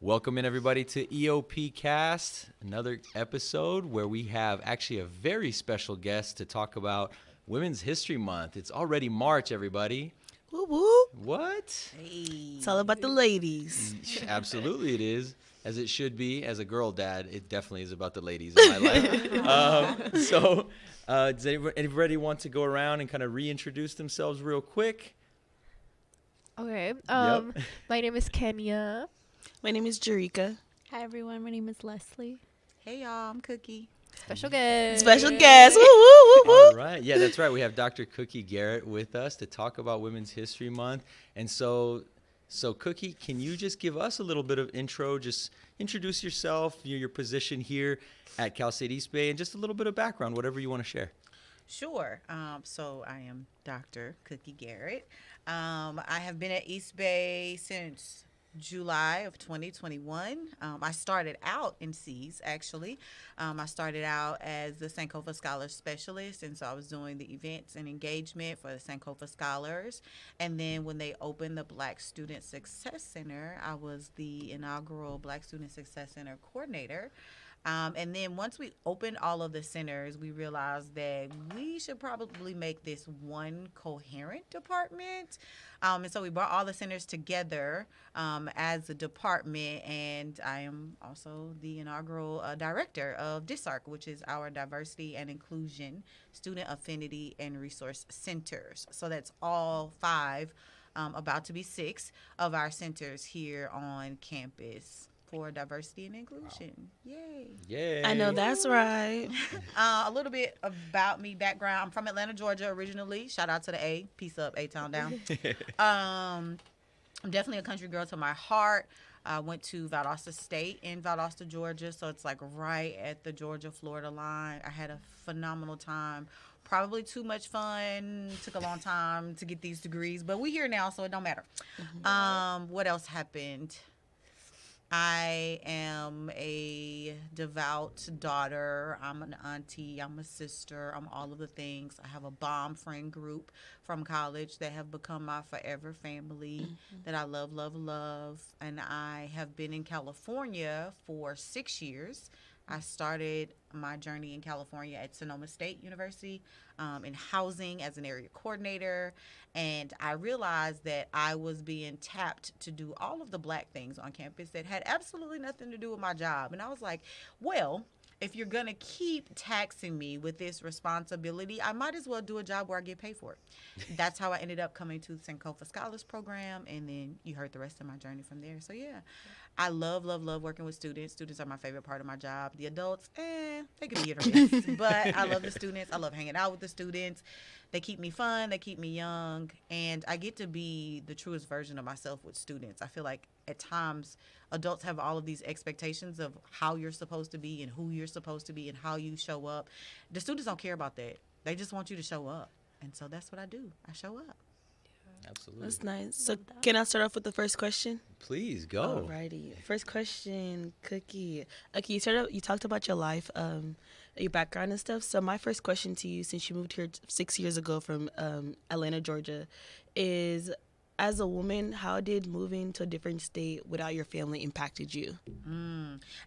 Welcome in everybody to EOPcast, another episode where we have actually a very special guest to talk about Women's History Month. It's already March, everybody. Woo woo. What? Hey. It's all about the ladies. Absolutely it is, as it should be. As a girl dad, it definitely is about the ladies in my life. Does anybody want to go around and kind of reintroduce themselves real quick? Okay. Yep. My name is Kenya. My name is Jerika. Hi, everyone. My name is Leslie. Hey, y'all. I'm Cookie. Special guest. Special guest. Woo, woo, woo, woo. All right. Yeah, that's right. We have Dr. Cookie Garrett with us to talk about Women's History Month. And so Cookie, can you just give us a little bit of intro? Just introduce yourself, your position here at Cal State East Bay, and just a little bit of background, whatever you want to share. Sure. So I am Dr. Cookie Garrett. I have been at East Bay since July of 2021. I started out in C's, actually. I started out as the Sankofa Scholar Specialist, and so I was doing the events and engagement for the Sankofa Scholars. And then when they opened the Black Student Success Center, I was the inaugural Black Student Success Center coordinator. And then once we opened all of the centers, we realized that we should probably make this one coherent department. And so we brought all the centers together as a department, and I am also the inaugural director of DISARC, which is our Diversity and Inclusion, Student Affinity, and Resource Centers. So that's all 5, about to be 6, of our centers here on campus for diversity and inclusion. Yay. Yay. I know that's right. A little bit about me, background. I'm from Atlanta, Georgia originally. Shout out to the A. Peace up, A-Town down. I'm definitely a country girl to my heart. I went to Valdosta State in Valdosta, Georgia, so it's like right at the Georgia-Florida line. I had a phenomenal time. Probably too much fun. Took a long time to get these degrees, but we're here now, so it don't matter. What else happened? I am a devout daughter. I'm an auntie. I'm a sister. I'm all of the things. I have a bomb friend group from college that have become my forever family that I love, love, love. And I have been in California for 6 years. I started my journey in California at Sonoma State University in housing as an area coordinator. And I realized that I was being tapped to do all of the Black things on campus that had absolutely nothing to do with my job. And I was like, well, if you're going to keep taxing me with this responsibility, I might as well do a job where I get paid for it. That's how I ended up coming to the Sankofa Scholars Program, and then you heard the rest of my journey from there. So, yeah, I love, love, love working with students. Students are my favorite part of my job. The adults, they can be hit or miss. But I love the students. I love hanging out with the students. They keep me fun. They keep me young. And I get to be the truest version of myself with students. I feel like at times adults have all of these expectations of how you're supposed to be and who you're supposed to be and how you show up. The students don't care about that. They just want you to show up. And so that's what I do. I show up. Absolutely. That's nice. So can I start off with the first question? Please go. Alrighty. First question, Cookie. Okay, you talked about your life, your background and stuff. So my first question to you, since you moved here 6 years ago from Atlanta, Georgia, is, as a woman, how did moving to a different state without your family impacted you?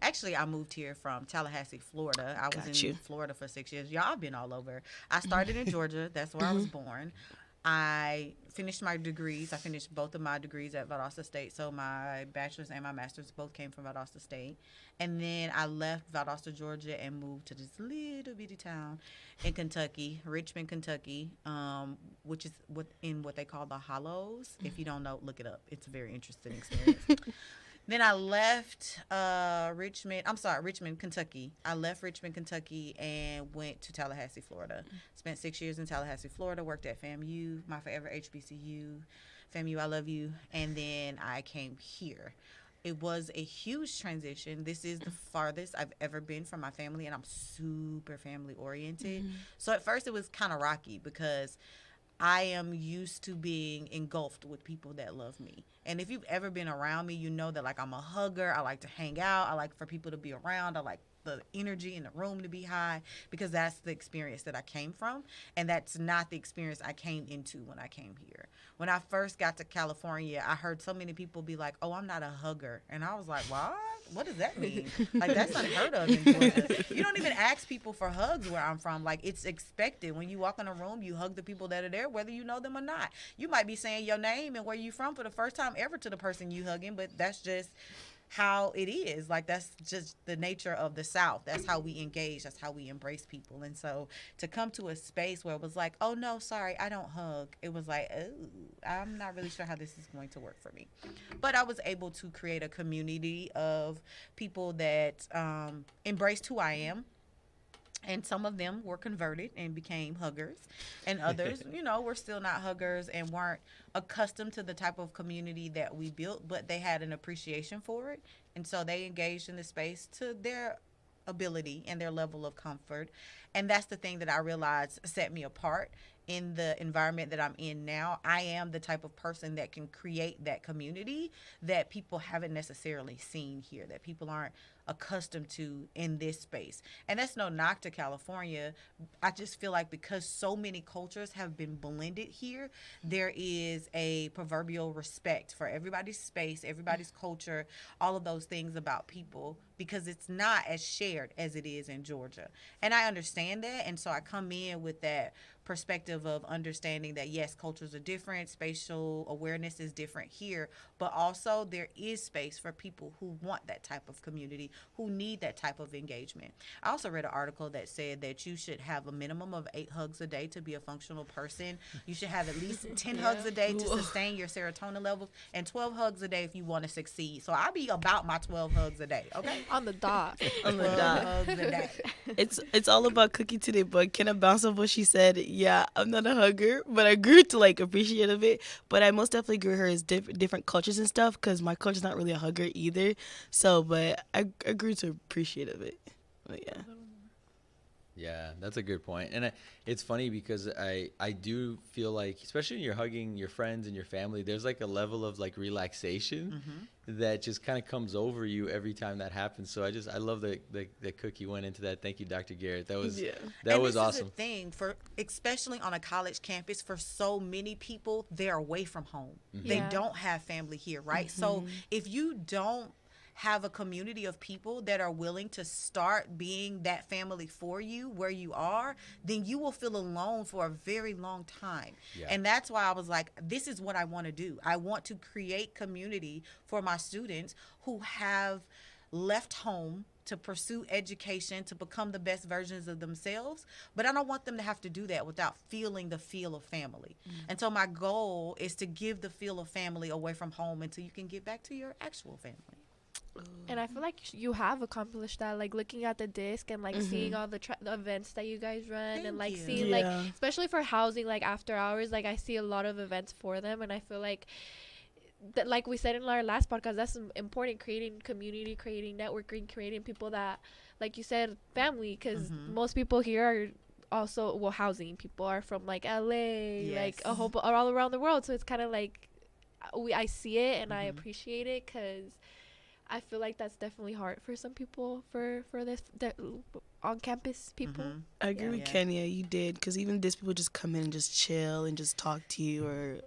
Actually, I moved here from Tallahassee, Florida. I was in Florida for 6 years. Y'all, I've been all over. I started in Georgia. That's where I was born. I finished my degrees. I finished both of my degrees at Valdosta State. So my bachelor's and my master's both came from Valdosta State. And then I left Valdosta, Georgia, and moved to this little bitty town in Kentucky, Richmond, Kentucky, which is what they call the Hollows. If you don't know, look it up. It's a very interesting experience. Then I left Richmond, Kentucky. I left Richmond, Kentucky, and went to Tallahassee, Florida. Spent 6 years in Tallahassee, Florida, worked at FAMU, my forever HBCU. FAMU, I love you. And then I came here. It was a huge transition. This is the farthest I've ever been from my family, and I'm super family oriented. So at first it was kind of rocky because I am used to being engulfed with people that love me. And if you've ever been around me, you know that, like, I'm a hugger. I like to hang out. I like for people to be around. I like the energy in the room to be high, because that's the experience that I came from. And that's not the experience I came into when I came here. When I first got to California, I heard so many people be like, oh, I'm not a hugger. And I was like, what? What does that mean? Like, that's unheard of in Georgia. You don't even ask people for hugs where I'm from. Like, it's expected. When you walk in a room, you hug the people that are there, whether you know them or not. You might be saying your name and where you from for the first time ever to the person you hugging, but that's just how it is. Like, that's just the nature of the South. That's how we engage. That's how we embrace people. And so to come to a space where it was like, oh no, sorry, I don't hug, it was like, oh, I'm not really sure how this is going to work for me. But I was able to create a community of people that embraced who I am. And some of them were converted and became huggers. And others, were still not huggers and weren't accustomed to the type of community that we built, but they had an appreciation for it. And so they engaged in the space to their ability and their level of comfort. And that's the thing that I realized set me apart in the environment that I'm in now. I am the type of person that can create that community that people haven't necessarily seen here, that people aren't accustomed to in this space. And that's no knock to California. I just feel like because so many cultures have been blended here, there is a proverbial respect for everybody's space, everybody's culture, all of those things about people, because it's not as shared as it is in Georgia. And I understand that. And so I come in with that perspective of understanding that, yes, cultures are different, spatial awareness is different here, but also there is space for people who want that type of community, who need that type of engagement. I also read an article that said that you should have a minimum of 8 hugs a day to be a functional person. You should have at least 10 hugs a day to sustain your serotonin levels, and 12 hugs a day if you want to succeed. So I be about my 12 hugs a day, okay? On the dot. On the 12 dot. hugs a day. It's all about Cookie today, but can I bounce off what she said? Yeah, I'm not a hugger, but I grew to appreciate of it. But I most definitely grew her as different cultures and stuff, because my culture's not really a hugger either. So, but I grew to appreciate of it. But yeah. Yeah, that's a good point. And it's funny because I do feel like, especially when you're hugging your friends and your family, there's like a level of relaxation that just kind of comes over you every time that happens. So I love that Cookie went into that. Thank you, Dr. Garrett. That was that was awesome. Is a thing for, especially on a college campus, for so many people, they're away from home. They don't have family here, right? So if you don't have a community of people that are willing to start being that family for you where you are, then you will feel alone for a very long time. Yeah. And that's why I was like, this is what I want to do. I want to create community for my students who have left home to pursue education, to become the best versions of themselves. But I don't want them to have to do that without feeling the feel of family. And so my goal is to give the feel of family away from home until you can get back to your actual family. And I feel like you have accomplished that, looking at the disc and seeing all the events that you guys run. Thank and you. seeing especially for housing, after hours, I see a lot of events for them, and I feel like that, like we said in our last podcast, that's important, creating community, creating networking, creating people that, like you said, family, because most people here are also, housing people are from LA, a whole all around the world, so it's kind of I see it and I appreciate it, because I feel like that's definitely hard for some people, for this on campus people. I agree with Kenya. You did, because even these people just come in and just chill and just talk to you, or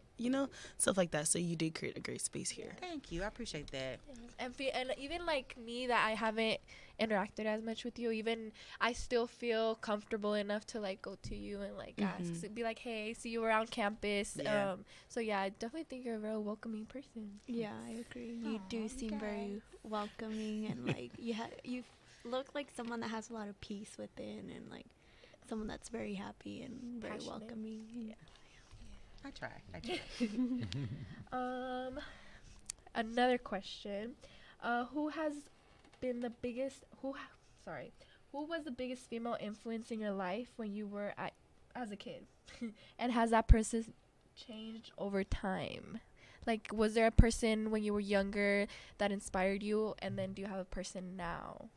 stuff like that. So you did create a great space here. Thank you. I appreciate that. And even me, that I haven't interacted as much with you, even I still feel comfortable enough to go to you and ask, be like, hey, see you around campus. So yeah, I definitely think you're a very welcoming person. Yeah, I agree. You do seem very welcoming, and you look like someone that has a lot of peace within, and someone that's very happy and very passionate. Welcoming. Yeah. I try. Another question. Who was the biggest female influence in your life when you were as a kid? And has that person changed over time? Was there a person when you were younger that inspired you, and then do you have a person now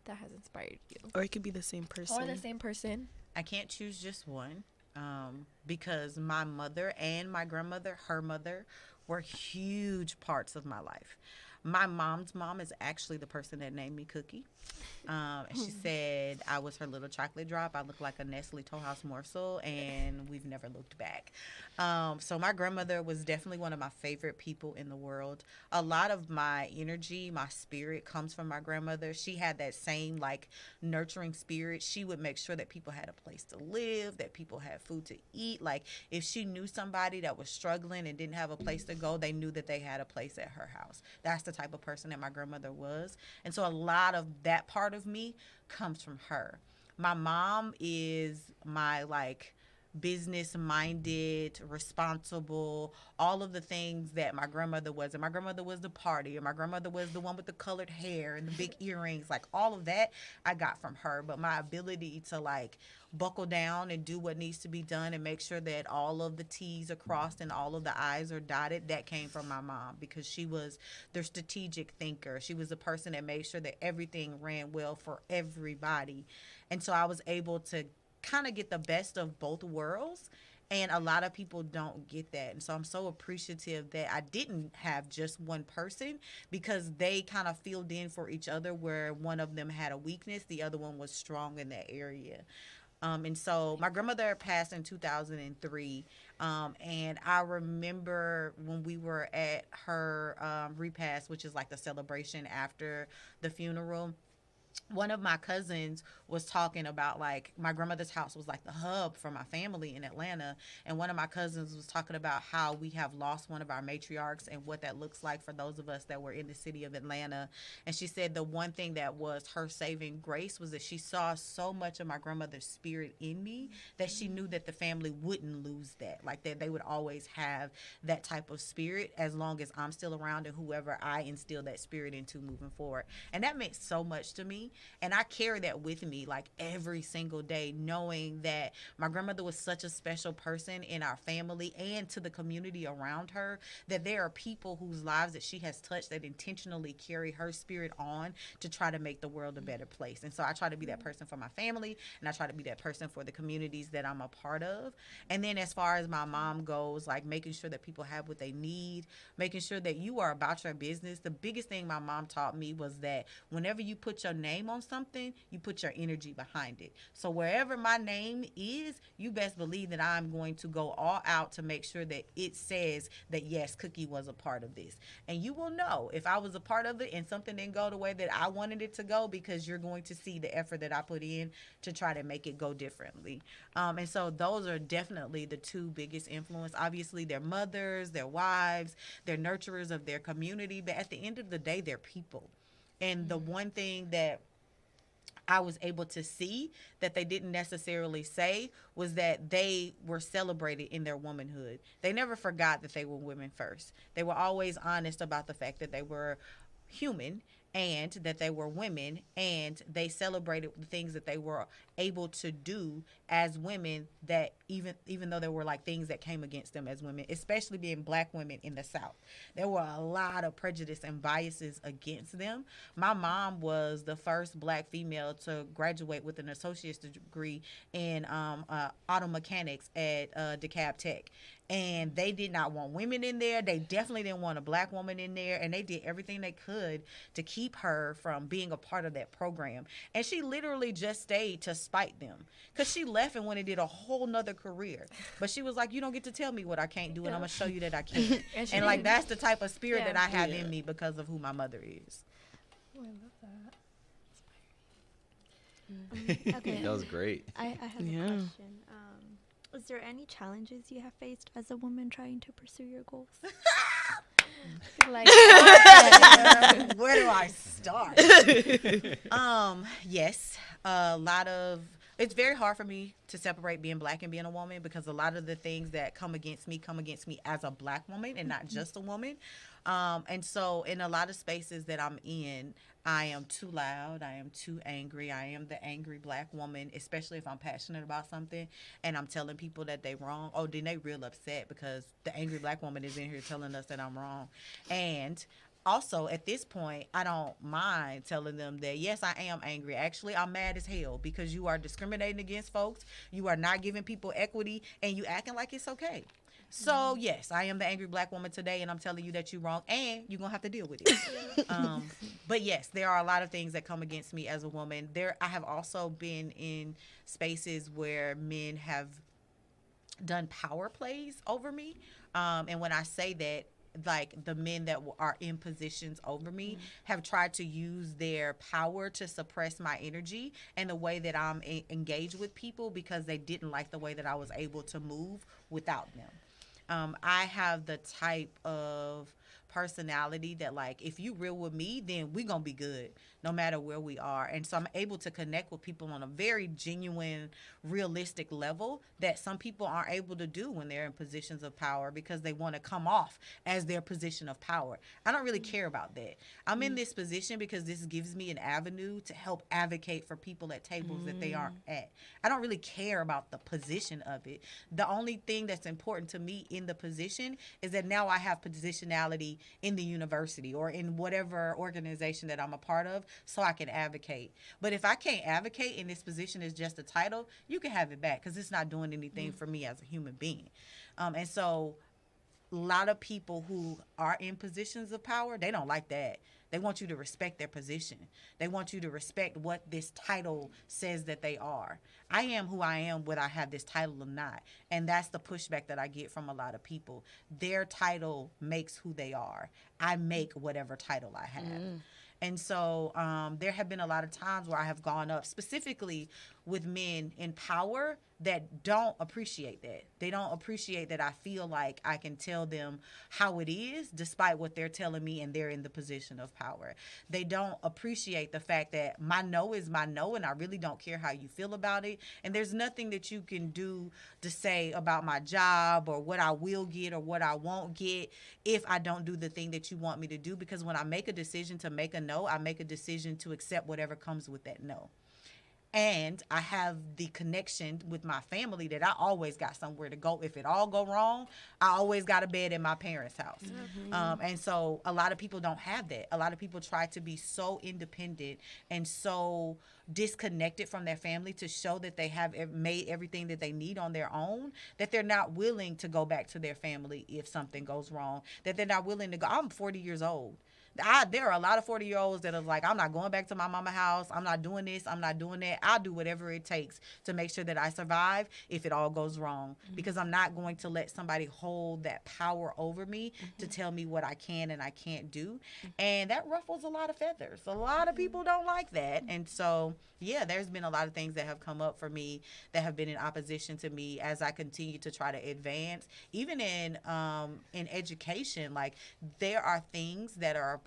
that has inspired you? Or it could be the same person. I can't choose just one. Because my mother and my grandmother, her mother, were huge parts of my life. My mom's mom is actually the person that named me Cookie. And she said I was her little chocolate drop. I look like a Nestle Toll House morsel, and we've never looked back. So my grandmother was definitely one of my favorite people in the world. A lot of my energy, my spirit comes from my grandmother. She had that same like nurturing spirit. She would make sure that people had a place to live, that people had food to eat. Like if she knew somebody that was struggling and didn't have a place to go, they knew that they had a place at her house. That's the type of person that my grandmother was. And so a lot of that part of me comes from her. My mom is my like business minded, responsible, all of the things that my grandmother was. And my grandmother was the party, and my grandmother was the one with the colored hair and the big earrings. Like all of that I got from her. But my ability to like buckle down and do what needs to be done and make sure that all of the T's are crossed and all of the I's are dotted, that came from my mom, because she was the strategic thinker. She was the person that made sure that everything ran well for everybody. And so I was able to kind of get the best of both worlds, and a lot of people don't get that. And so I'm so appreciative that I didn't have just one person, because they kind of filled in for each other. Where one of them had a weakness, the other one was strong in that area. And so my grandmother passed in 2003, and I remember when we were at her repast, which is like the celebration after the funeral. One of my cousins was talking about like my grandmother's house was like the hub for my family in Atlanta. And one of my cousins was talking about how we have lost one of our matriarchs and what that looks like for those of us that were in the city of Atlanta. And she said the one thing that was her saving grace was that she saw so much of my grandmother's spirit in me that she knew that the family wouldn't lose that. Like that they would always have that type of spirit as long as I'm still around and whoever I instill that spirit into moving forward. And that meant so much to me. And I carry that with me like every single day, knowing that my grandmother was such a special person in our family and to the community around her, that there are people whose lives that she has touched that intentionally carry her spirit on to try to make the world a better place. And so I try to be that person for my family, and I try to be that person for the communities that I'm a part of. And then as far as my mom goes, like making sure that people have what they need, making sure that you are about your business. The biggest thing my mom taught me was that whenever you put your name on something, you put your energy behind it. So wherever my name is, you best believe that I'm going to go all out to make sure that it says that yes, Cookie was a part of this. And you will know if I was a part of it and something didn't go the way that I wanted it to go, because you're going to see the effort that I put in to try to make it go differently. And so those are definitely the two biggest influence. Obviously, they're mothers, they're wives, they're nurturers of their community, but at the end of the day, they're people. And the one thing that I was able to see that they didn't necessarily say was that they were celebrated in their womanhood. They never forgot that they were women first. They were always honest about the fact that they were human and that they were women, and they celebrated the things that they were able to do as women, that even though there were like things that came against them as women, especially being black women in the South. There were a lot of prejudice and biases against them. My mom was the first black female to graduate with an associate's degree in auto mechanics at DeKalb Tech. And they did not want women in there. They definitely didn't want a black woman in there. And they did everything they could to keep her from being a part of that program. And she literally just stayed to spite them, because she left and went and did a whole nother career. But she was like, you don't get to tell me what I can't do, and I'm going to show you that I can. and like, that's the type of spirit that I have in me because of who my mother is. Oh, I love that. Okay. That was great. I have a question. Is there any challenges you have faced as a woman trying to pursue your goals? Like, Where do I start? Yes, a lot of. It's very hard for me to separate being black and being a woman, because a lot of the things that come against me as a black woman and not just a woman. And so in a lot of spaces that I'm in, I am too loud. I am too angry. I am the angry black woman, especially if I'm passionate about something and I'm telling people that they wrong. Oh, then they real upset because the angry black woman is in here telling us that I'm wrong. And also, at this point, I don't mind telling them that, yes, I am angry. Actually, I'm mad as hell because you are discriminating against folks. You are not giving people equity, and you acting like it's okay. So, yes, I am the angry black woman today, and I'm telling you that you're wrong, and you're going to have to deal with it. But, yes, there are a lot of things that come against me as a woman. I have also been in spaces where men have done power plays over me. And when I say that, like the men that are in positions over me have tried to use their power to suppress my energy and the way that I'm engaged with people because they didn't like the way that I was able to move without them. I have the type of personality that, like, if you real with me, then we gonna be good no matter where we are. And so I'm able to connect with people on a very genuine, realistic level that some people aren't able to do when they're in positions of power because they want to come off as their position of power. I don't really care about that. I'm in this position because this gives me an avenue to help advocate for people at tables that they aren't at. I don't really care about the position of it. The only thing that's important to me in the position is that now I have positionality in the university or in whatever organization that I'm a part of so I can advocate. But if I can't advocate and this position is just a title, you can have it back because it's not doing anything for me as a human being. And so a lot of people who are in positions of power, they don't like that. They want you to respect their position. They want you to respect what this title says that they are. I am who I am whether I have this title or not. And that's the pushback that I get from a lot of people. Their title makes who they are. I make whatever title I have. And so there have been a lot of times where I have gone up specifically with men in power that don't appreciate that. They don't appreciate that I feel like I can tell them how it is despite what they're telling me and they're in the position of power. They don't appreciate the fact that my no is my no and I really don't care how you feel about it. And there's nothing that you can do to say about my job or what I will get or what I won't get if I don't do the thing that you want me to do, because when I make a decision to make a no, I make a decision to accept whatever comes with that no. And I have the connection with my family that I always got somewhere to go. If it all go wrong, I always got a bed in my parents' house. And so a lot of people don't have that. A lot of people try to be so independent and so disconnected from their family to show that they have made everything that they need on their own, that they're not willing to go back to their family if something goes wrong, that they're not willing to go. I'm 40 years old. There are a lot of 40-year-olds that are like, I'm not going back to my mama house. I'm not doing this. I'm not doing that. I'll do whatever it takes to make sure that I survive if it all goes wrong, because I'm not going to let somebody hold that power over me to tell me what I can and I can't do. And that ruffles a lot of feathers. A lot of people don't like that. And so, yeah, there's been a lot of things that have come up for me that have been in opposition to me as I continue to try to advance. Even in education, like there are things that are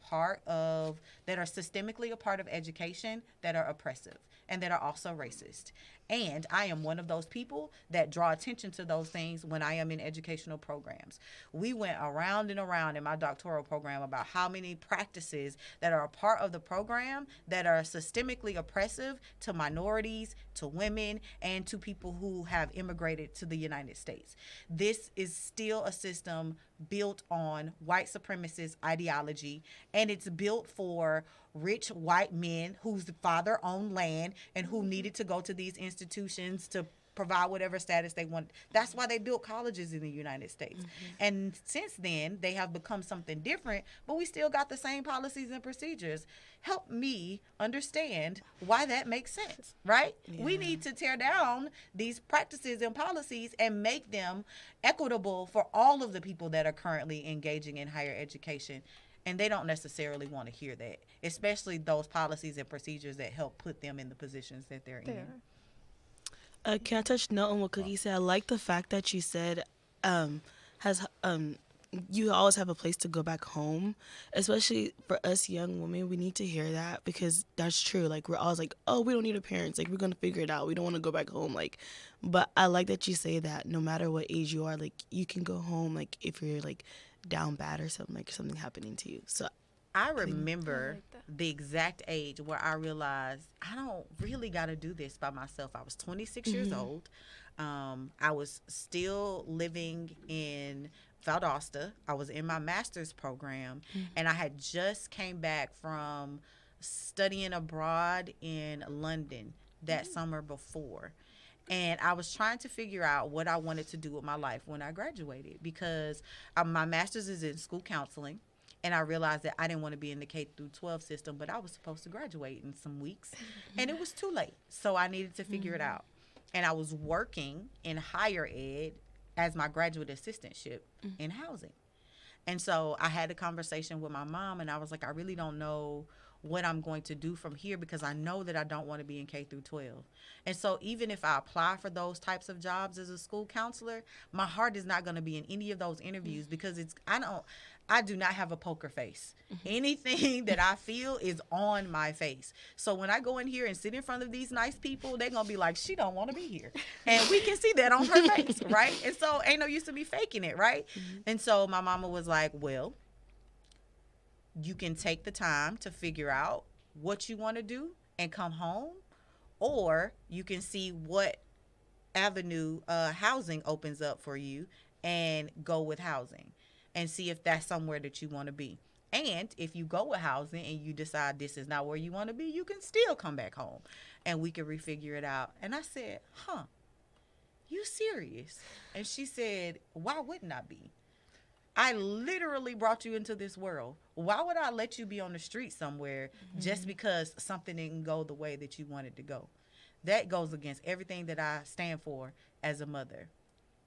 systemically a part of education that are oppressive and that are also racist. And I am one of those people that draw attention to those things when I am in educational programs. We went around and around in my doctoral program about how many practices that are a part of the program that are systemically oppressive to minorities, to women, and to people who have immigrated to the United States. This is still a system built on white supremacist ideology, and it's built for rich white men whose father owned land and who needed to go to these institutions to provide whatever status they want. That's why they built colleges in the United States. And since then, they have become something different, but we still got the same policies and procedures. Help me understand why that makes sense, right? Yeah. We need to tear down these practices and policies and make them equitable for all of the people that are currently engaging in higher education. And they don't necessarily want to hear that, especially those policies and procedures that help put them in the positions that they're in. Can I touch note on what Cookie said? I like the fact that you said you always have a place to go back home, especially for us young women. We need to hear that because that's true. Like, we're always like, oh, we don't need a parents. Like, we're going to figure it out. We don't want to go back home. Like, but I like that you say that no matter what age you are, like, you can go home, like, if you're, like, down bad or something, like something happening to you. So I remember the exact age where I realized I don't really got to do this by myself. I was 26 years old. I was still living in Valdosta. I was in my master's program, and I had just came back from studying abroad in London that summer before. And I was trying to figure out what I wanted to do with my life when I graduated, because my master's is in school counseling. And I realized that I didn't want to be in the K through 12 system, but I was supposed to graduate in some weeks. And it was too late. So I needed to figure it out. And I was working in higher ed as my graduate assistantship in housing. And so I had a conversation with my mom, and I was like, I really don't know what I'm going to do from here, because I know that I don't want to be in K through 12. And so even if I apply for those types of jobs as a school counselor, my heart is not going to be in any of those interviews, because I do not have a poker face. Anything that I feel is on my face. So when I go in here and sit in front of these nice people, they're going to be like, she don't want to be here. And we can see that on her face, right? And so ain't no use to be faking it, right? And so my mama was like, well, you can take the time to figure out what you want to do and come home, or you can see what avenue housing opens up for you and go with housing and see if that's somewhere that you want to be. And if you go with housing and you decide this is not where you want to be, you can still come back home and we can refigure it out. And I said, you serious? And she said, why wouldn't I be? I literally brought you into this world. Why would I let you be on the street somewhere just because something didn't go the way that you wanted to go? That goes against everything that I stand for as a mother.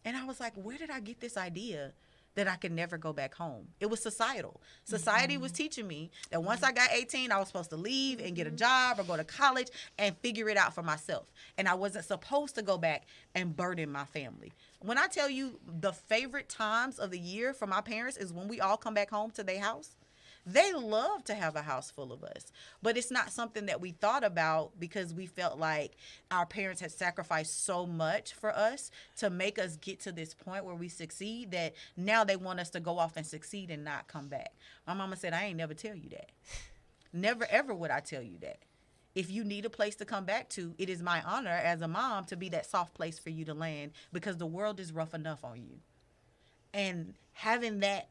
And I was like, where did I get this idea that I could never go back home? It was societal. Society was teaching me that once I got 18, I was supposed to leave and get a job or go to college and figure it out for myself. And I wasn't supposed to go back and burden my family. When I tell you the favorite times of the year for my parents is when we all come back home to their house. They love to have a house full of us, but it's not something that we thought about because we felt like our parents had sacrificed so much for us to make us get to this point where we succeed, that now they want us to go off and succeed and not come back. My mama said, I ain't never tell you that. Never, ever would I tell you that. If you need a place to come back to, it is my honor as a mom to be that soft place for you to land, because the world is rough enough on you. And having that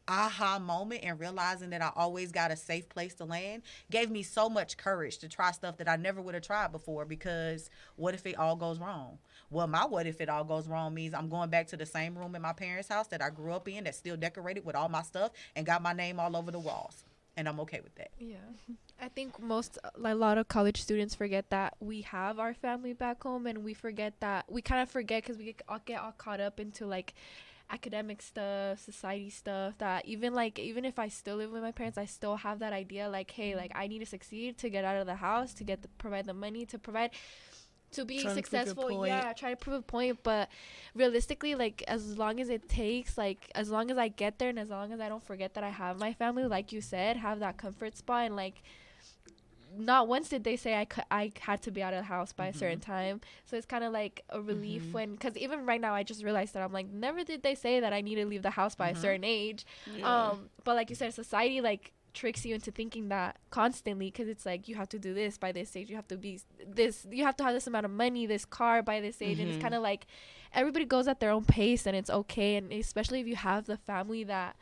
aha moment and realizing that I always got a safe place to land gave me so much courage to try stuff that I never would have tried before, because what if it all goes wrong? Well, my what if it all goes wrong means I'm going back to the same room in my parents' house that I grew up in, that's still decorated with all my stuff and got my name all over the walls. And I'm okay with that. Yeah. I think a lot of college students forget that we have our family back home, and we forget that, we kind of forget because we get all caught up into like academic stuff, society stuff, that even if I still live with my parents, I still have that idea like, hey, like I need to succeed to get out of the house, to provide the money, to be successful. Yeah, try to prove a point. But realistically, like as long as it takes, like as long as I get there and as long as I don't forget that I have my family, like you said, have that comfort spot. And like not once did they say I had to be out of the house by a certain time. So it's kind of like a relief because even right now I just realized that I'm like, never did they say that I need to leave the house by a certain age. But like you said, society like tricks you into thinking that constantly, because it's like you have to do this by this age, you have to be this, you have to have this amount of money, this car by this age. And it's kind of like everybody goes at their own pace, and it's okay. And especially if you have the family that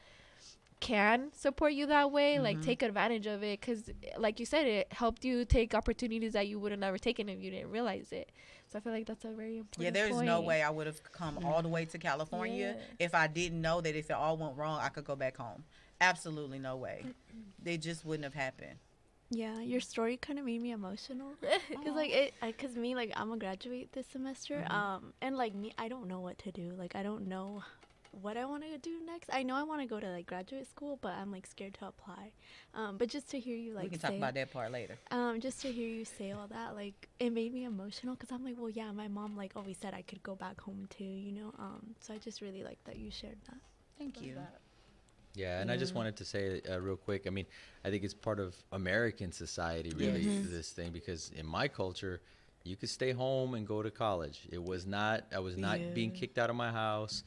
can support you that way, like take advantage of it, because like you said, it helped you take opportunities that you would have never taken if you didn't realize it. So I feel like that's a very important there's point. no way I would have come all the way to California if I didn't know that if it all went wrong I could go back home. Absolutely no way. They just wouldn't have happened. Yeah, your story kind of made me emotional, because me, like, I'm gonna graduate this semester, and like me, I don't know what to do. Like, I don't know what I want to do next. I know I want to go to like graduate school, but I'm like scared to apply. But just to hear you like we can talk about that part later. Just to hear you say all that, like it made me emotional, because I'm like, well, yeah, my mom like always said I could go back home too, you know. So I just really like that you shared that. Thank you. Yeah, and I just wanted to say real quick, I mean, I think it's part of American society, really, this thing, because in my culture, you could stay home and go to college. I was not being kicked out of my house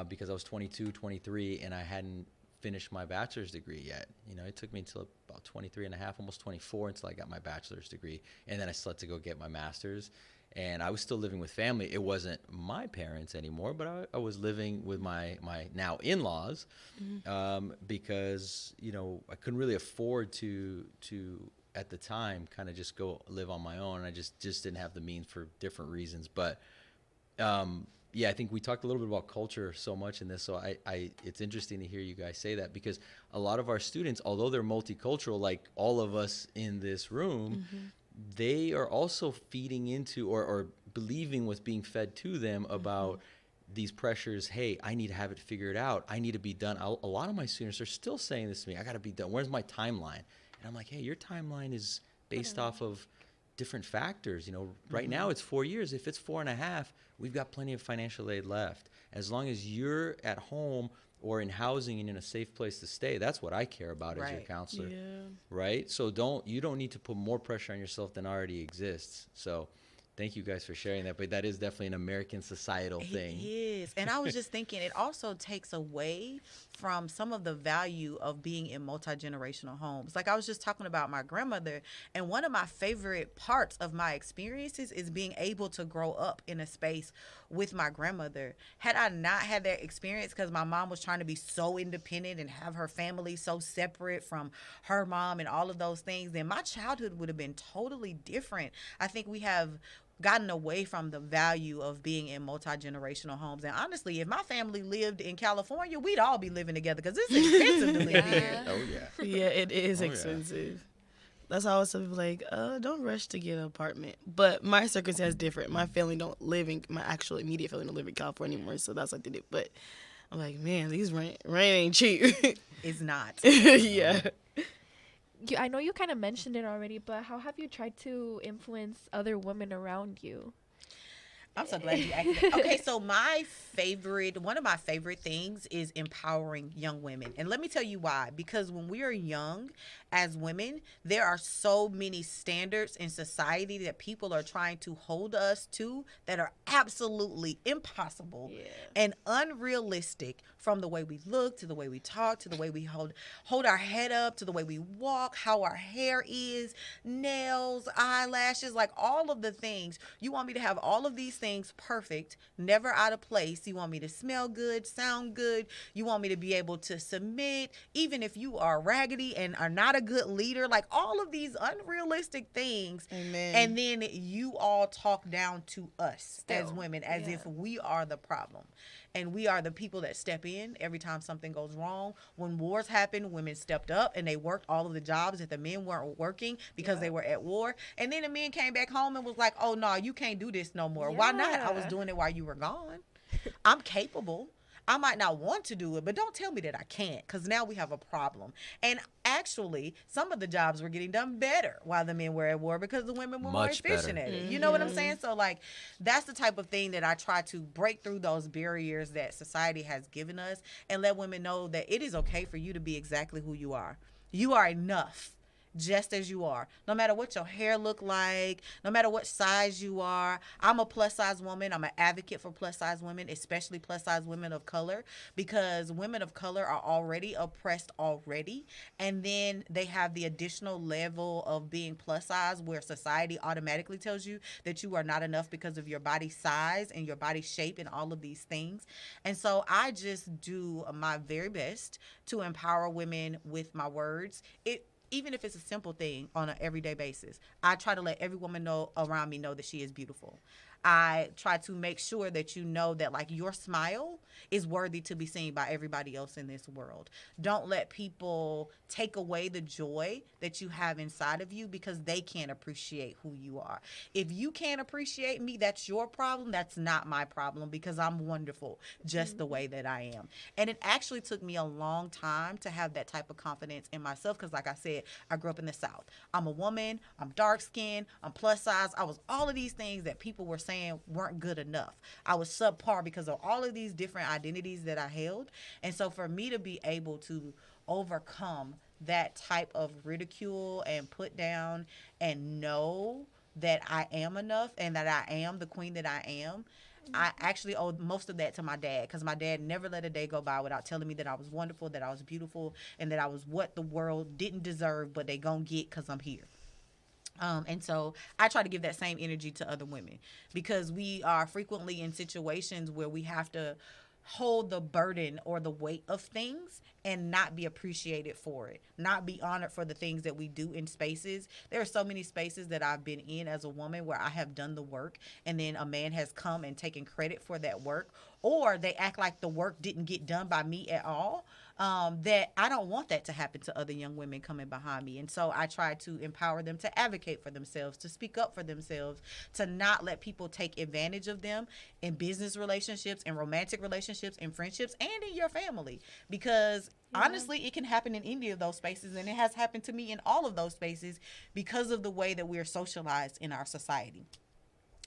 because I was 22, 23, and I hadn't finished my bachelor's degree yet. You know, it took me until about 23 and a half, almost 24, until I got my bachelor's degree, and then I still had to go get my master's. And I was still living with family. It wasn't my parents anymore, but I was living with my now in-laws because, you know, I couldn't really afford to at the time kind of just go live on my own. I just didn't have the means for different reasons. But yeah, I think we talked a little bit about culture so much in this. So it's interesting to hear you guys say that, because a lot of our students, although they're multicultural, like all of us in this room, they are also feeding into or believing what's being fed to them about these pressures. Hey, I need to have it figured out. I need to be done. A lot of my students are still saying this to me. I got to be done. Where's my timeline? And I'm like, hey, your timeline is based off of different factors. You know, right now it's 4 years. If it's 4.5, we've got plenty of financial aid left. As long as you're at home or in housing and in a safe place to stay, that's what I care about as your counselor. Yeah. Right? So you don't need to put more pressure on yourself than already exists. So thank you guys for sharing that. But that is definitely an American societal thing. It is. And I was just thinking, it also takes away from some of the value of being in multi-generational homes. Like I was just talking about my grandmother, and one of my favorite parts of my experiences is being able to grow up in a space with my grandmother. Had I not had that experience, because my mom was trying to be so independent and have her family so separate from her mom and all of those things, then my childhood would have been totally different. I think we have gotten away from the value of being in multi-generational homes. And honestly, if my family lived in California, we'd all be living together, because it's expensive to live here. Oh, yeah. Yeah, it is Oh, yeah. expensive. That's how I always tell people, like, don't rush to get an apartment. But my circumstance is different. My family don't live in, my actual immediate family don't live in California anymore, so that's what they did. But I'm like, man, these rent ain't cheap. It's not. Yeah. I know you kind of mentioned it already, but how have you tried to influence other women around you? I'm so glad you asked that. Okay, so one of my favorite things is empowering young women. And let me tell you why. Because when we are young as women, there are so many standards in society that people are trying to hold us to that are absolutely impossible and unrealistic, from the way we look, to the way we talk, to the way we hold our head up, to the way we walk, how our hair is, nails, eyelashes, like all of the things. You want me to have all of these things perfect, never out of place. You want me to smell good, sound good. You want me to be able to submit, even if you are raggedy and are not a good leader, like all of these unrealistic things. Amen. And then you all talk down to us as women as if we are the problem. And we are the people that step in every time something goes wrong. When wars happened, women stepped up and they worked all of the jobs that the men weren't working because they were at war. And then the men came back home and was like, oh, no, you can't do this no more. Why not? I was doing it while you were gone. I'm capable. I might not want to do it, but don't tell me that I can't, because now we have a problem. And actually, some of the jobs were getting done better while the men were at war, because the women were Much more efficient better. at it. You know what I'm saying? So, like, that's the type of thing that I try to break through those barriers that society has given us, and let women know that it is okay for you to be exactly who you are. You are enough, just as you are, no matter what your hair look like, no matter what size you are. I'm a plus size woman. I'm an advocate for plus size women, especially plus size women of color, because women of color are already oppressed already, and then they have the additional level of being plus size, where society automatically tells you that you are not enough because of your body size and your body shape and all of these things. And so I just do my very best to empower women with my words. Even if it's a simple thing on an everyday basis, I try to let every woman know around me know that she is beautiful. I try to make sure that you know that, like, your smile is worthy to be seen by everybody else in this world. Don't let people take away the joy that you have inside of you because they can't appreciate who you are. If you can't appreciate me, that's your problem. That's not my problem, because I'm wonderful just the way that I am. And it actually took me a long time to have that type of confidence in myself, because, like I said, I grew up in the South. I'm a woman. I'm dark skinned. I'm plus size. I was all of these things that people were saying weren't good enough. I was subpar because of all of these different identities that I held. And so for me to be able to overcome that type of ridicule and put down and know that I am enough and that I am the queen that I am, I actually owe most of that to my dad, because my dad never let a day go by without telling me that I was wonderful, that I was beautiful, and that I was what the world didn't deserve, but they gonna get because I'm here. And so I try to give that same energy to other women, because we are frequently in situations where we have to hold the burden or the weight of things and not be appreciated for it, not be honored for the things that we do in spaces. There are so many spaces that I've been in as a woman where I have done the work and then a man has come and taken credit for that work, or they act like the work didn't get done by me at all. That I don't want that to happen to other young women coming behind me. And so I try to empower them to advocate for themselves, to speak up for themselves, to not let people take advantage of them in business relationships, in romantic relationships, in friendships, and in your family. Because honestly, it can happen in any of those spaces, and it has happened to me in all of those spaces because of the way that we're socialized in our society.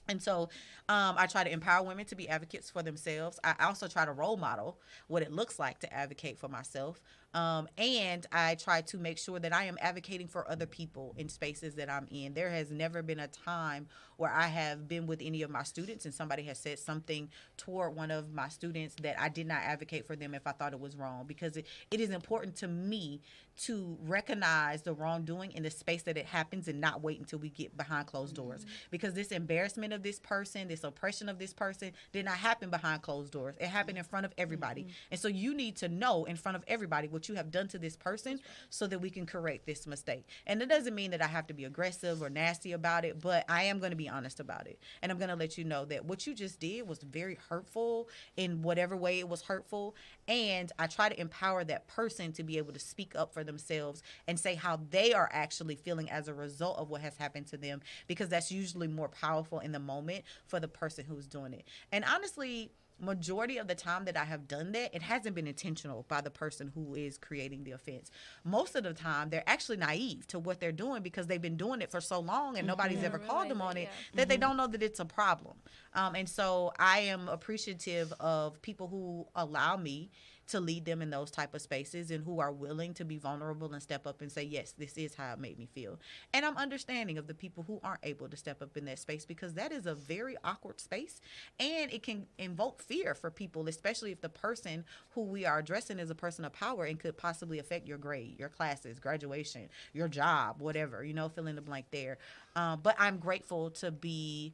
And so I try to empower women to be advocates for themselves. I also try to role model what it looks like to advocate for myself. And I try to make sure that I am advocating for other people in spaces that I'm in. There has never been a time where I have been with any of my students and somebody has said something toward one of my students that I did not advocate for them if I thought it was wrong, because it is important to me to recognize the wrongdoing in the space that it happens and not wait until we get behind closed doors. Because this embarrassment of this person, this oppression of this person did not happen behind closed doors. It happened in front of everybody. And so you need to know in front of everybody what you have done to this person so that we can correct this mistake. And it doesn't mean that I have to be aggressive or nasty about it, but I am going to be honest about it. And I'm going to let you know that what you just did was very hurtful in whatever way it was hurtful. And I try to empower that person to be able to speak up for themselves and say how they are actually feeling as a result of what has happened to them, because that's usually more powerful in the moment for the person who's doing it. And honestly, majority of the time that I have done that, it hasn't been intentional by the person who is creating the offense. Most of the time, they're actually naive to what they're doing because they've been doing it for so long and nobody's ever called them on it that they don't know that it's a problem. And so I am appreciative of people who allow me to lead them in those type of spaces and who are willing to be vulnerable and step up and say, yes, this is how it made me feel. And I'm understanding of the people who aren't able to step up in that space, because that is a very awkward space and it can invoke fear for people, especially if the person who we are addressing is a person of power and could possibly affect your grade, your classes, graduation, your job, whatever, fill in the blank there. But I'm grateful to be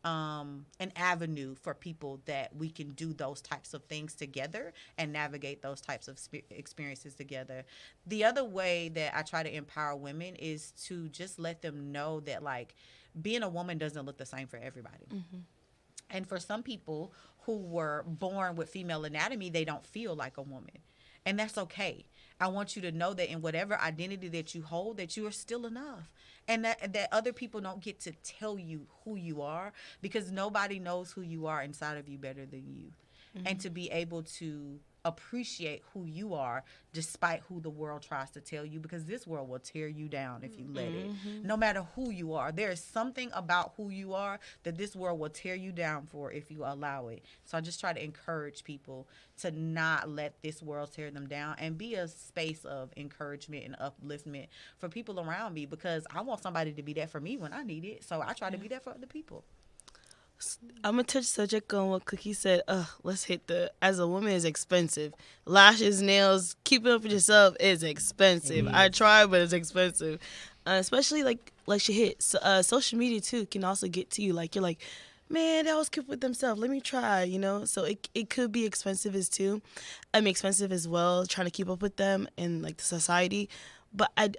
an avenue for people that we can do those types of things together and navigate those types of experiences together. The other way that I try to empower women is to just let them know that, like, being a woman doesn't look the same for everybody. And for some people who were born with female anatomy, they don't feel like a woman. And that's okay. I want you to know that in whatever identity that you hold, that you are still enough. And that other people don't get to tell you who you are, because nobody knows who you are inside of you better than you. And to be able to appreciate who you are despite who the world tries to tell you, because this world will tear you down if you let it. No matter who you are, there is something about who you are that this world will tear you down for if you allow it. So I just try to encourage people to not let this world tear them down and be a space of encouragement and upliftment for people around me, because I want somebody to be there for me when I need it. So I try to be there for other people. I'm gonna touch subject on what Cookie said. Let's hit as a woman is expensive. Lashes, nails, keeping up with yourself is expensive. I try, but it's expensive. Especially like she hit. Social media too can also get to you. Like, you're like, man, they always keep with themselves. Let me try, So it could be expensive expensive as well, trying to keep up with them in like the society. But I'd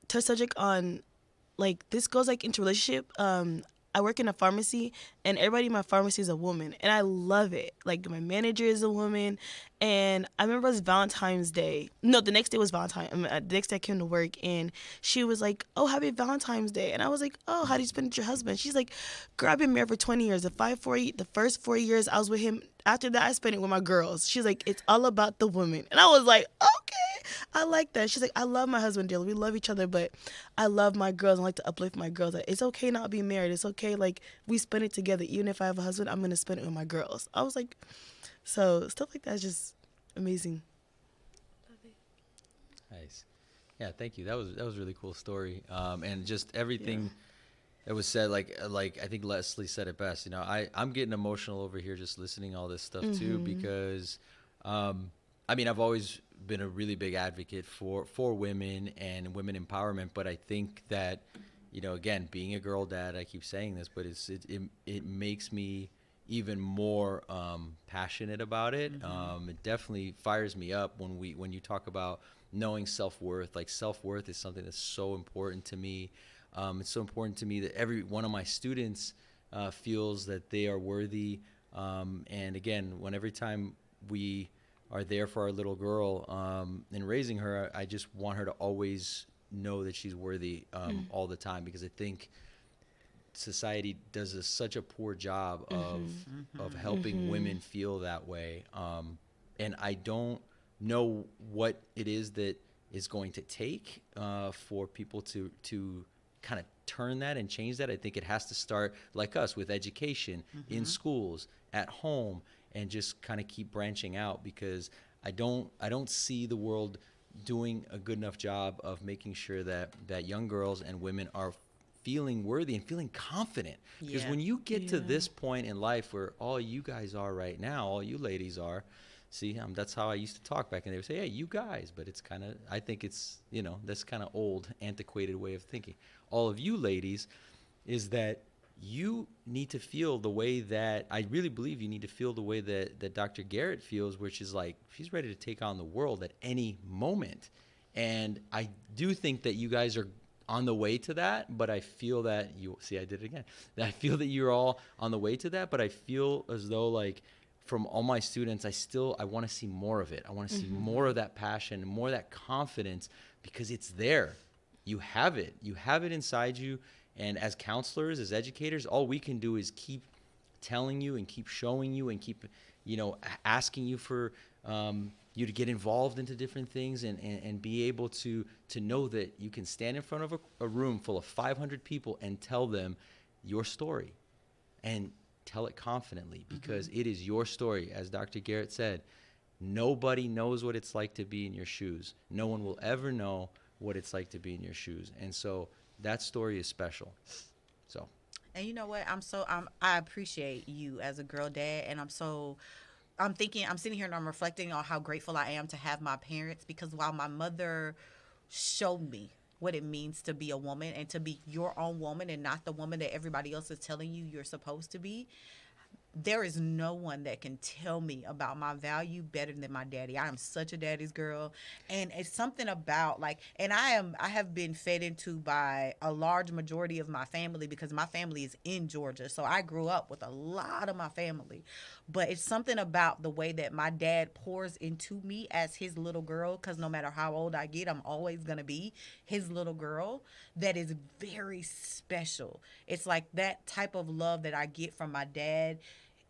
touch subject on, like, this goes like into relationship. I work in a pharmacy, and everybody in my pharmacy is a woman, and I love it. Like, my manager is a woman, and I remember it was Valentine's Day. No, the next day was Valentine's. The next day I came to work, and she was like, oh, happy Valentine's Day. And I was like, oh, how do you spend it with your husband? She's like, girl, I've been married for 20 years. The first 4 years I was with him. After that, I spent it with my girls. She's like, it's all about the woman. And I was like, okay, I like that. She's like, I love my husband dearly. We love each other, but I love my girls. I like to uplift my girls. Like, it's okay not being married. It's okay, like, we spend it together. Even if I have a husband, I'm going to spend it with my girls. I was like, so stuff like that is just amazing. Nice. Yeah, thank you. That was a really cool story. And just everything that was said, like I think Leslie said it best. I'm getting emotional over here just listening to all this stuff too, because I've always been a really big advocate for women and women empowerment, but I think that, again, being a girl dad, I keep saying this, but it makes me even more passionate about it. It definitely fires me up when you talk about knowing self-worth. Like, self-worth is something that's so important to me. It's so important to me that every one of my students feels that they are worthy. And again, every time we are there for our little girl and raising her, I just want her to always know that she's worthy all the time, because I think society does such a poor job of helping women feel that way. And I don't know what it is that is going to take for people to kind of turn that and change that. I think it has to start, like us, with education in schools, at home, and just kind of keep branching out, because I don't see the world doing a good enough job of making sure that young girls and women are feeling worthy and feeling confident. Because when you get to this point in life where all you guys are right now, all you ladies are, see, that's how I used to talk back, and they would say, hey, you guys, but it's kind of, I think it's, that's kind of old, antiquated way of thinking. All of you ladies, is that you need to feel the way that, I really believe you need to feel the way that Dr. Garrett feels, which is like, she's ready to take on the world at any moment. And I do think that you guys are on the way to that, but I feel that I did it again. I feel that you're all on the way to that, but I feel as though, like, from all my students, I want to see more of it. I want to see more of that passion and more of that confidence, because it's there. You have it. You have it inside you. And as counselors, as educators, all we can do is keep telling you and keep showing you and keep, asking you for you to get involved into different things and be able to know that you can stand in front of a room full of 500 people and tell them your story, and tell it confidently, because it is your story. As Dr. Garrett said, nobody knows what it's like to be in your shoes. No one will ever know what it's like to be in your shoes. And so that story is special. So, and you know what? I appreciate you as a girl dad, and I'm sitting here and I'm reflecting on how grateful I am to have my parents, because while my mother showed me what it means to be a woman and to be your own woman and not the woman that everybody else is telling you you're supposed to be, there is no one that can tell me about my value better than my daddy. I am such a daddy's girl. And it's something about, like, and I have been fed into by a large majority of my family, because my family is in Georgia. So I grew up with a lot of my family. But it's something about the way that my dad pours into me as his little girl, because no matter how old I get, I'm always going to be his little girl, that is very special. It's like that type of love that I get from my dad.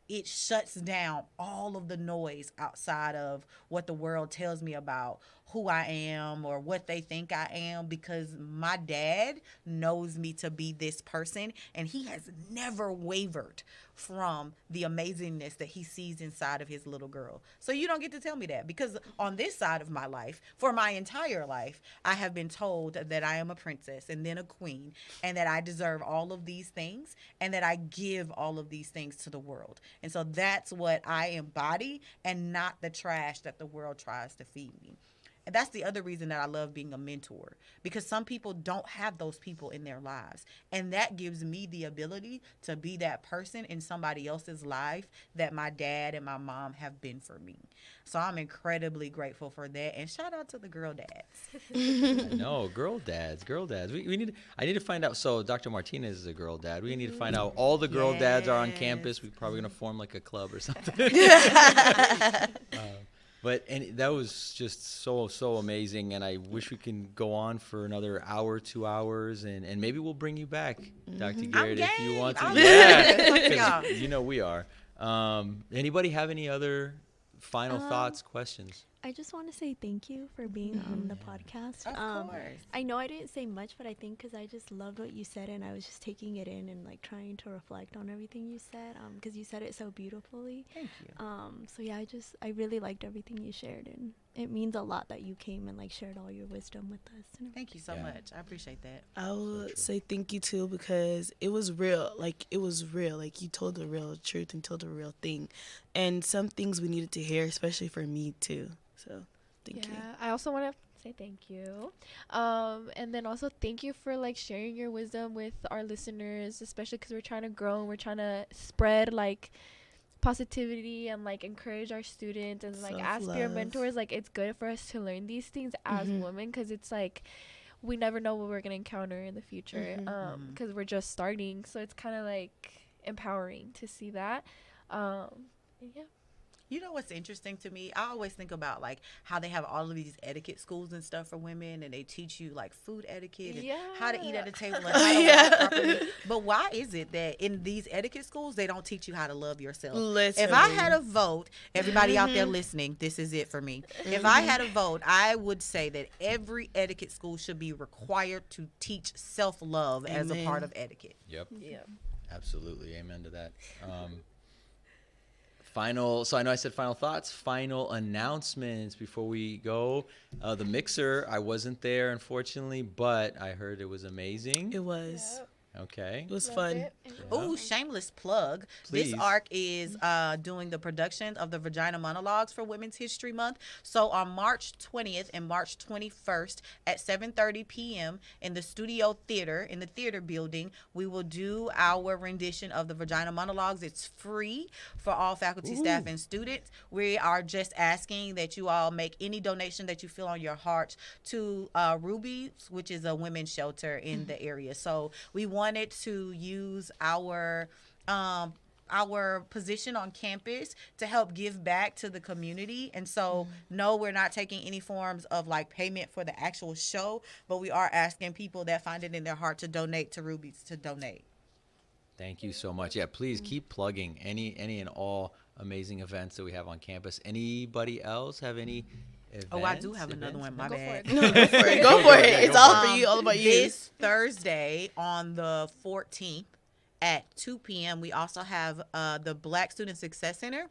It shuts down all of the noise outside of what the world tells me about who I am or what they think I am, because my dad knows me to be this person, and he has never wavered from the amazingness that he sees inside of his little girl. So you don't get to tell me that, because on this side of my life, for my entire life, I have been told that I am a princess and then a queen, and that I deserve all of these things, and that I give all of these things to the world. And so that's what I embody, and not the trash that the world tries to feed me. And that's the other reason that I love being a mentor, because some people don't have those people in their lives. And that gives me the ability to be that person in somebody else's life that my dad and my mom have been for me. So I'm incredibly grateful for that. And shout out to the girl dads. No, girl dads. I need to find out. So Dr. Martinez is a girl dad. We need to find out all the girl dads are on campus. We're probably going to form like a club or something. But that was just so amazing, and I wish we can go on for another hour, 2 hours, and maybe we'll bring you back, Dr. Garrett, if you want to. Yeah, because we are. Anybody have any other final thoughts, questions? I just want to say thank you for being on the podcast. Of course. I know I didn't say much, but I think because I just loved what you said, and I was just taking it in and like trying to reflect on everything you said, because you said it so beautifully. Thank you. So yeah, I really liked everything you shared, and it means a lot that you came and like shared all your wisdom with us. Thank you so much. I appreciate that. I would say thank you too, because it was real. Like, you told the real truth and told the real thing, and some things we needed to hear, especially for me too. So thank you. I also want to say thank you, and then also thank you for like sharing your wisdom with our listeners, especially because we're trying to grow and we're trying to spread like positivity and like encourage our students and like ask your Self-love. mentors. Like it's good for us to learn these things as women, because it's like we never know what we're gonna encounter in the future, because we're just starting. So it's kind of like empowering to see that. And yeah. You know what's interesting to me? I always think about like how they have all of these etiquette schools and stuff for women, and they teach you like food etiquette and how to eat at a table and how to walk properly. But why is it that in these etiquette schools they don't teach you how to love yourself? If I had a vote, everybody out there listening, this is it for me. If I had a vote, I would say that every etiquette school should be required to teach self-love as a part of etiquette. Yep. Yeah. Absolutely. Amen to that. So I know I said final thoughts, final announcements before we go. The mixer, I wasn't there, unfortunately, but I heard it was amazing. It was. Okay. It was fun. Oh, shameless plug. Please. This ARC is doing the production of the Vagina Monologues for Women's History Month. So on March 20th and March 21st at 7:30 p.m. in the Studio Theater, in the theater building, we will do our rendition of the Vagina Monologues. It's free for all faculty, staff, and students. We are just asking that you all make any donation that you feel on your heart to Ruby's, which is a women's shelter in the area. So we wanted to use our position on campus to help give back to the community. And so no, we're not taking any forms of like payment for the actual show, but we are asking people that find it in their heart to donate to Ruby's to donate. Thank you so much. Yeah, please keep plugging any and all amazing events that we have on campus. Anybody else have any events? Oh, I do have another one. My Go bad. for it. No, go for it. Go for it. It's all for you. All about you. This Thursday on the 14th at 2 p.m., we also have the Black Student Success Center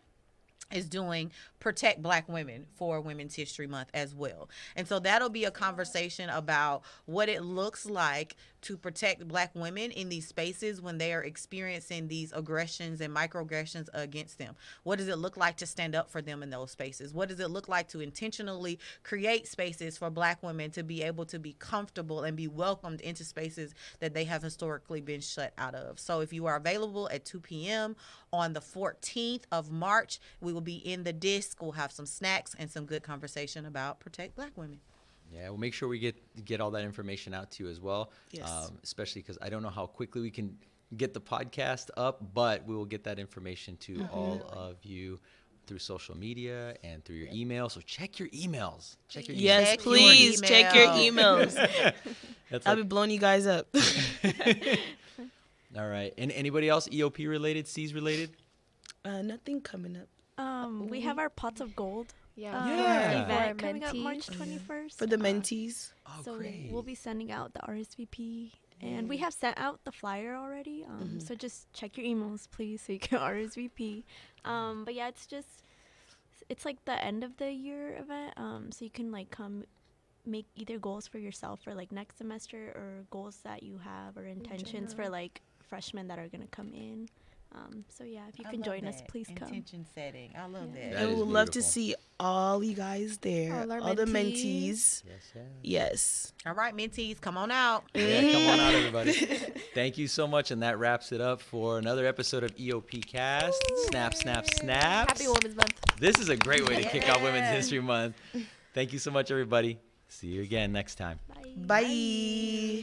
is doing Protect Black Women for Women's History Month as well. And so that'll be a conversation about what it looks like to protect Black women in these spaces when they are experiencing these aggressions and microaggressions against them. What does it look like to stand up for them in those spaces? What does it look like to intentionally create spaces for Black women to be able to be comfortable and be welcomed into spaces that they have historically been shut out of? So if you are available at 2 p.m. on the 14th of March, we will be in the disc. We'll have some snacks and some good conversation about Protect Black Women. Yeah, we'll make sure we get all that information out to you as well. Yes. Especially because I don't know how quickly we can get the podcast up, but we will get that information to all of you through social media and through your email. So check your emails. Check your Yes, Check your please check your email. emails. That's I'll be blowing you guys up. all right. And anybody else EOP related, C's related? Nothing coming up We have our Pots of Gold Yeah. Yeah. event For our coming up March mentees. 21st. for the mentees. Oh, So great. we'll be sending out the RSVP, and we have sent out the flyer already. So just check your emails, please, so you can RSVP. But yeah, it's like the end of the year event. So you can like come make either goals for yourself for like next semester or goals that you have or intentions for like freshmen that are gonna come in. So yeah, if you can join us, please come. Intention setting. I love that. That And is we'd love to beautiful. see all you guys there. All our All the mentees. mentees. Yes. Yes. All right, mentees, come on out. Yeah, come on out, everybody. Thank you so much. And that wraps it up for another episode of EOPcast. Snap, snap, snaps. Happy Women's Month. This is a great way to kick off Women's History Month. Thank you so much, everybody. See you again next time. Bye. Bye.